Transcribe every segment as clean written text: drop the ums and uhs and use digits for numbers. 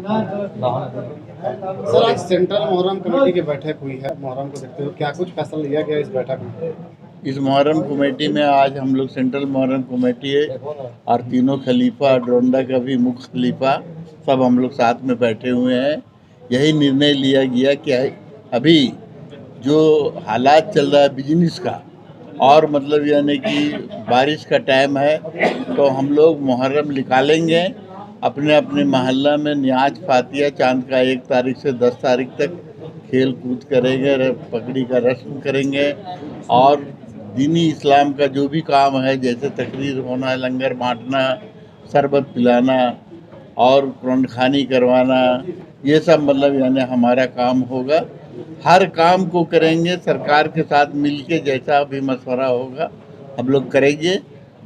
Sir, आज central Muharram committee की बैठक हुई है। मुहर्रम को देखते हुए क्या कुछ फैसला लिया गया इस बैठक में? इस मुहर्रम कमेटी में आज हम लोग सेंट्रल मुहर्रम कमेटी है और तीनों खलीफा, डोंडा का भी मुख्य खलीफा, सब हम लोग साथ में बैठे हुए हैं। यही निर्णय लिया गया कि अभी जो हालात चल रहा है बिजनेस का, और मतलब यानी कि बारिश का टाइम है, तो हम लोग मुहर्रम निकालेंगे अपने अपने मोहल्ला में। न्याज फातिया चांद का 1 तारीख से 10 तारीख तक खेल कूद करेंगे, पगड़ी का रस्म करेंगे, और दीनी इस्लाम का जो भी काम है, जैसे तकरीर होना, लंगर बांटना, शरबत पिलाना और कुरान खानी करवाना, ये सब मतलब यानी हमारा काम होगा। हर काम को करेंगे सरकार के साथ मिलके, जैसा भी मशवरा होगा हम लोग करेंगे।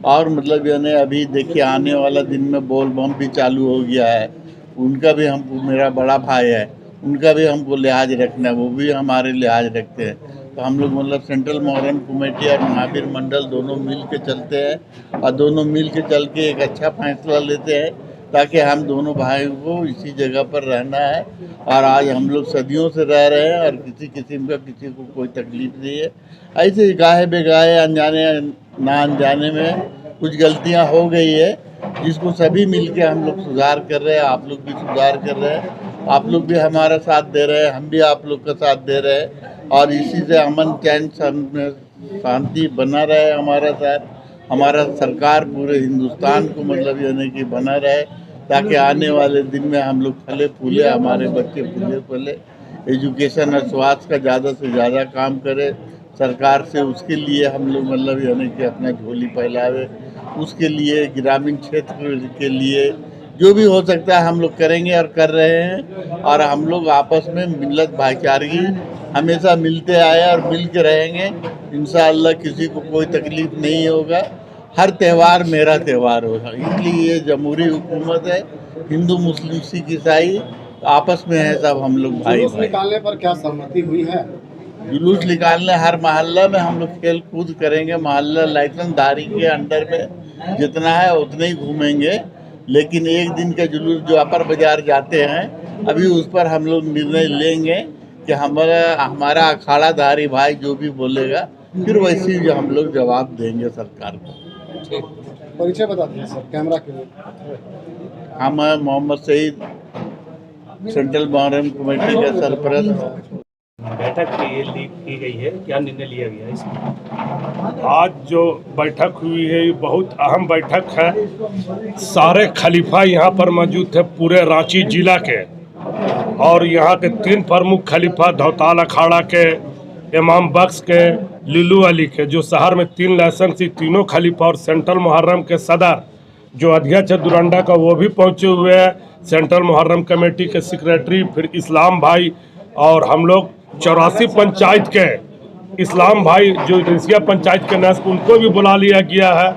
और मतलब यानी अभी देखिए आने वाला दिन में बोल बम भी चालू हो गया है, उनका भी हमको, मेरा बड़ा भाई है, उनका भी हमको लिहाज रखना है, वो भी हमारे लिहाज रखते हैं। तो हम लोग मतलब सेंट्रल मुहर्रम कमेटी और महावीर मंडल दोनों मिल के चलते हैं, और दोनों मिल के चल के एक अच्छा फैसला लेते हैं, ताकि हम दोनों भाइयों को इसी जगह पर रहना है। और आज हम लोग सदियों से रह रहे हैं और किसी किस्म का किसी को कोई तकलीफ नहीं है। ऐसे ही गाहे बेगाहे अनजाने ना अनजाने में कुछ गलतियां हो गई है, जिसको सभी मिलके हम लोग सुधार कर रहे हैं। आप लोग भी सुधार कर रहे हैं, आप लोग भी हमारा साथ दे रहे हैं, हम भी आप लोग का साथ दे रहे हैं, और इसी से अमन चैन शांति बना रहे हमारा साथ। हमारा सरकार पूरे हिंदुस्तान को मतलब यानी कि बना रहे, ताकि आने वाले दिन में हम लोग फले फूले, हमारे बच्चे फूले फले, एजुकेशन और स्वास्थ्य का ज़्यादा से ज़्यादा काम करे सरकार से। उसके लिए हम लोग मतलब यानी कि अपना झोली फैलावे, उसके लिए ग्रामीण क्षेत्र के लिए जो भी हो सकता है हम लोग करेंगे और कर रहे हैं। और हम लोग आपस में मिलत भाईचारगी हमेशा मिलते आए और मिल के रहेंगे इंशाअल्लाह। किसी को कोई तकलीफ नहीं होगा, हर त्यौहार मेरा त्यौहार होगा। इसलिए ये जमहूरी हुकूमत है, हिंदू मुस्लिम सिख ईसाई आपस में है, सब हम लोग भाई जुलूस भाई। निकालने पर क्या सहमति हुई है? जुलूस निकालने हर मोहल्ला में हम लोग खेल कूद करेंगे। मोहल्ला लाइसेंसधारी के अंडर में जितना है उतने ही घूमेंगे, लेकिन एक दिन का जुलूस जो अपर बाजार जाते हैं, अभी उस पर हम लोग निर्णय लेंगे कि हमारा अखाड़ाधारी भाई जो भी बोलेगा, फिर वैसे ही हम लोग जवाब देंगे सरकार को। परिचय बता दीजिए सर, कैमरा के लिए। हम मोहम्मद सईद, सेंट्रल मुहर्रम कमेटी के सरपरस्त। बैठक की गई है, क्या निर्णय लिया गया है इसमें? आज जो बैठक हुई है ये बहुत अहम बैठक है। सारे खलीफा यहाँ पर मौजूद थे पूरे रांची जिला के, और यहाँ के 3 प्रमुख खलीफा धौताल अखाड़ा के, इमाम बख्श के, लिलू अली के, जो शहर में 3 लाइसेंसी तीनों खलीफा, और सेंट्रल मुहर्रम के सदर जो अध्यक्ष है दुरंडा का, वो भी पहुँचे हुए हैं। सेंट्रल मुहर्रम कमेटी के सेक्रेटरी, फिर इस्लाम भाई, और हम लोग 84 पंचायत के इस्लाम भाई जो रिसिया पंचायत के नस, उनको भी बुला लिया गया है।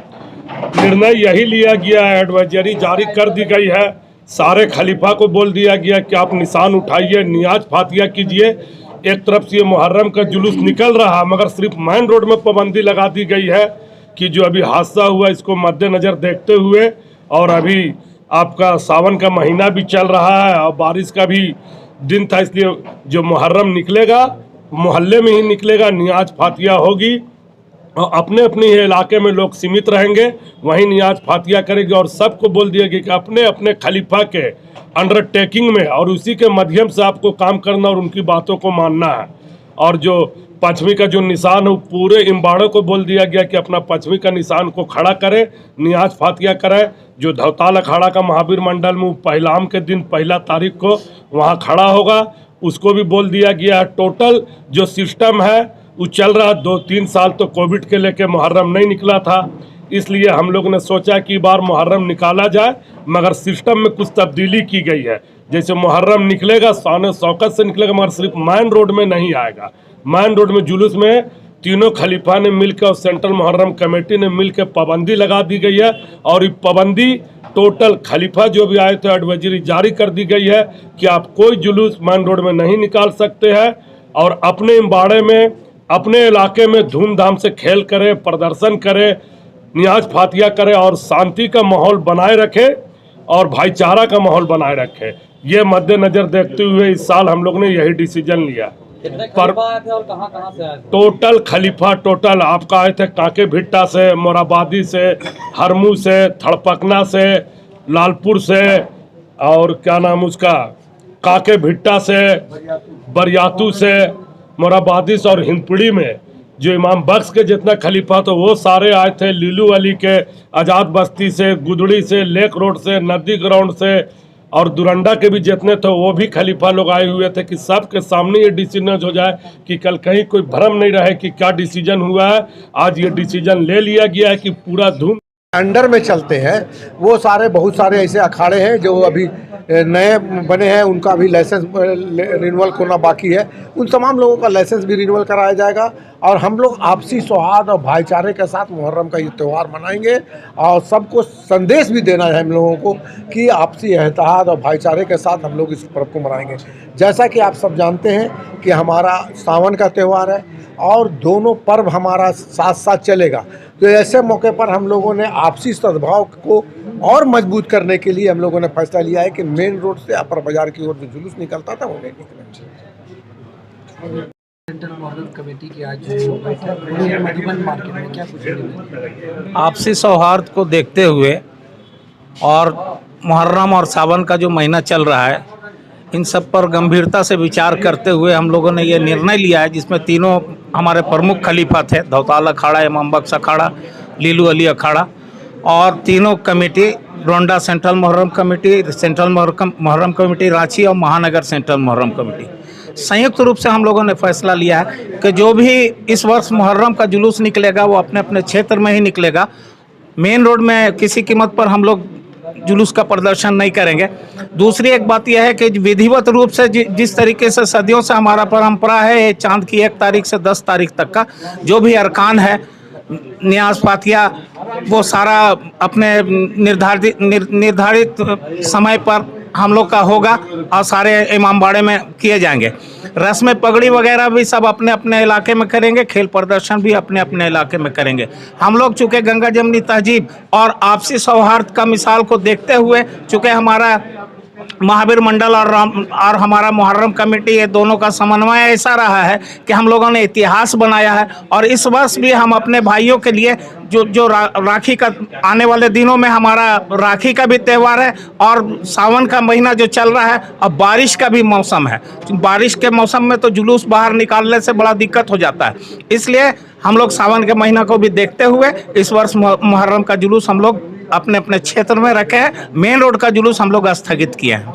निर्णय यही लिया गया है, एडवाइजरी जारी कर दी गई है। सारे खलीफा को बोल दिया गया कि आप निशान उठाइए, नियाज फातिया कीजिए। एक तरफ से ये मुहर्रम का जुलूस निकल रहा है, मगर सिर्फ मेन रोड में पाबंदी लगा दी गई है कि जो अभी हादसा हुआ इसको मद्देनज़र देखते हुए, और अभी आपका सावन का महीना भी चल रहा है और बारिश का भी दिन था, इसलिए जो मुहर्रम निकलेगा मोहल्ले में ही निकलेगा, नियाज फातिया होगी, और अपने अपने इलाके में लोग सीमित रहेंगे, वहीं नियाज फातिया करेंगे। और सबको बोल दिया गया कि अपने अपने खलीफा के अंडरटेकिंग में और उसी के माध्यम से आपको काम करना और उनकी बातों को मानना है। और जो पश्चिमी का जो निशान है, वो पूरे इम्बाड़ों को बोल दिया गया कि अपना पश्चिमी का निशान को खड़ा करें, नियाज फातिया करें। जो धौताल अखाड़ा का महावीर मंडल में पहलाम के दिन 1 तारीख को वहाँ खड़ा होगा, उसको भी बोल दिया गया है। टोटल जो सिस्टम है वो चल रहा 2-3 साल तो कोविड के लेके मुहर्रम नहीं निकला था, इसलिए हम लोग ने सोचा कि बार मुहर्रम निकाला जाए, मगर सिस्टम में कुछ तब्दीली की गई है। जैसे मुहर्रम निकलेगा शान शौकत से निकलेगा, मगर सिर्फ मेन रोड में नहीं आएगा। मेन रोड में जुलूस में तीनों खलीफा ने मिलकर और सेंट्रल मुहर्रम कमेटी ने मिलकर पाबंदी लगा दी गई है, और ये पाबंदी टोटल खलीफा जो भी आए थे एडवाइजरी जारी कर दी गई है कि आप कोई जुलूस मेन रोड में नहीं निकाल सकते हैं, और अपने इम्बाड़े में अपने इलाके में धूमधाम से खेल करें, प्रदर्शन करें, नियाज फातिया करें और शांति का माहौल बनाए रखें। और भाईचारा का माहौल बनाए रखे। ये मद्देनजर देखते हुए इस साल हम लोग ने यही डिसीजन लिया। पर आए थे और कहाँ से आए थे? टोटल खलीफा टोटल आपका आए थे काके भिट्टा से, मोराबादी से, हरमू से, थड़पकना से, लालपुर से, और क्या नाम उसका काके भिट्टा से, बरियातू से, मोराबादी से, और हिंदपीढ़ी में जो इमाम बख्श के जितना खलीफा तो वो सारे आए थे। लीलू अली के आज़ाद बस्ती से, गुदड़ी से, लेक रोड से, नदी ग्राउंड से, और दुरंडा के भी जितने थे वो भी खलीफा लोग आए हुए थे कि सबके सामने ये डिसीजन हो जाए कि कल कहीं कोई भ्रम नहीं रहे कि क्या डिसीजन हुआ है। आज ये डिसीजन ले लिया गया है कि पूरा धूम अंडर में चलते हैं। वो सारे बहुत सारे ऐसे अखाड़े हैं जो अभी नए बने हैं, उनका अभी लाइसेंस रिन्यूअल करना बाकी है। उन तमाम लोगों का लाइसेंस भी रिन्यूअल कराया जाएगा और हम लोग आपसी सौहार्द और भाईचारे के साथ मुहर्रम का ये त्यौहार मनाएंगे और सबको संदेश भी देना है हम लोगों को कि आपसी इत्तेहाद और भाईचारे के साथ हम लोग इस पर्व को मनाएंगे। जैसा कि आप सब जानते हैं कि हमारा सावन का त्यौहार है और दोनों पर्व हमारा साथ साथ चलेगा, तो ऐसे मौके पर हम लोगों ने आपसी सद्भाव को और मजबूत करने के लिए हम लोगों ने फैसला लिया है कि मेन रोड से अपर बाजार की ओर जो जुलूस निकलता था वो नहीं निकलना चाहिए। सेंट्रल मोहर्रम कमेटी की आज जो बैठक हुई है मधुबन मार्केट में, क्या कुछ आपसी सौहार्द को देखते हुए और मुहर्रम और सावन का जो महीना चल रहा है, इन सब पर गंभीरता से विचार करते हुए हम लोगों ने ये निर्णय लिया है, जिसमें तीनों हमारे प्रमुख खलीफा थे, धौताल अखाड़ा, इमाम बख्श अखाड़ा, लीलू अली अखाड़ा, और तीनों committee, Ronda central Muharram committee, central Muharram committee Ranchi और महानगर सेंट्रल मुहर्रम कमेटी, संयुक्त रूप से हम लोगों ने फैसला लिया है कि जो भी इस वर्ष मुहर्रम का जुलूस निकलेगा वो अपने अपने क्षेत्र में ही निकलेगा। मेन रोड में किसी कीमत पर हम लोग जुलूस का प्रदर्शन नहीं करेंगे। दूसरी एक बात यह है कि विधिवत रूप से जिस तरीके से सदियों से हमारा परंपरा है, चांद की 1 तारीख से 10 तारीख तक का जो भी अरकान है, न्याज फातिया, वो सारा अपने निर्धारित समय पर हम लोग का होगा और सारे इमामबाड़े में किए जाएंगे। रस्म पगड़ी वगैरह भी सब अपने अपने इलाके में करेंगे, खेल प्रदर्शन भी अपने अपने इलाके में करेंगे। हम लोग चूँकि गंगा जमनी तहजीब और आपसी सौहार्द का मिसाल को देखते हुए, चूँकि हमारा महावीर मंडल और हमारा मुहर्रम कमेटी, ये दोनों का समन्वय ऐसा रहा है कि हम लोगों ने इतिहास बनाया है और इस वर्ष भी हम अपने भाइयों के लिए जो राखी का आने वाले दिनों में हमारा राखी का भी त्यौहार है और सावन का महीना जो चल रहा है, अब बारिश का भी मौसम है। बारिश के मौसम में तो जुलूस बाहर निकालने से बड़ा दिक्कत हो जाता है, इसलिए हम लोग सावन के महीना को भी देखते हुए इस वर्ष मुहर्रम का जुलूस हम लोग अपने अपने क्षेत्र में रखे हैं। मेन रोड का जुलूस हम लोग स्थगित किए हैं।